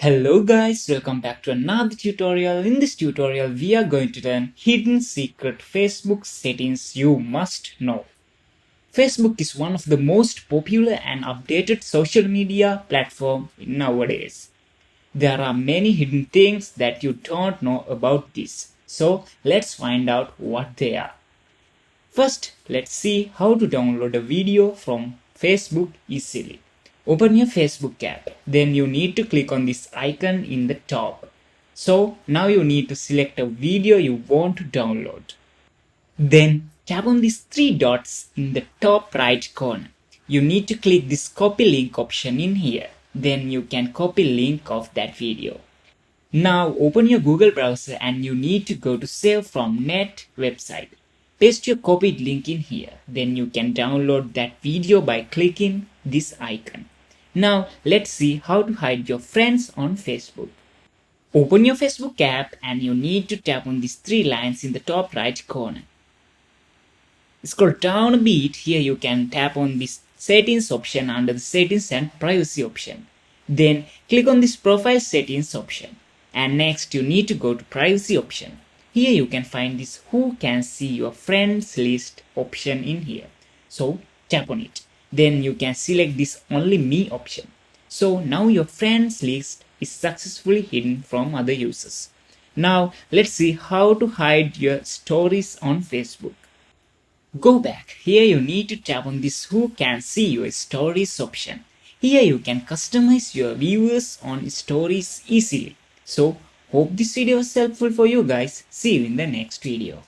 Hello guys, welcome back to another tutorial. In this tutorial, we are going to learn hidden secret Facebook settings you must know. Facebook is one of the most popular and updated social media platform nowadays. There are many hidden things that you don't know about this. So let's find out what they are. First, let's see how to download a video from Facebook easily. Open your Facebook app. Then you need to click on this icon in the top. So now you need to select a video you want to download. Then tap on these three dots in the top right corner. You need to click this copy link option in here. Then you can copy link of that video. Now open your Google browser and you need to go to Save from Net website. Paste your copied link in here. Then you can download that video by clicking this icon. Now let's see how to hide your friends on Facebook. Open your Facebook app and you need to tap on these three lines in the top right corner. Scroll down a bit. Here you can tap on this settings option under the settings and privacy option. Then click on this profile settings option. And next you need to go to privacy option. Here you can find this who can see your friends list option in here. So tap on it. Then you can select this only me option. So now your friends list is successfully hidden from other users. Now let's see how to hide your stories on Facebook. Go back. Here you need to tap on this who can see your stories option. Here you can customize your viewers on stories easily. So hope this video was helpful for you guys. See you in the next video.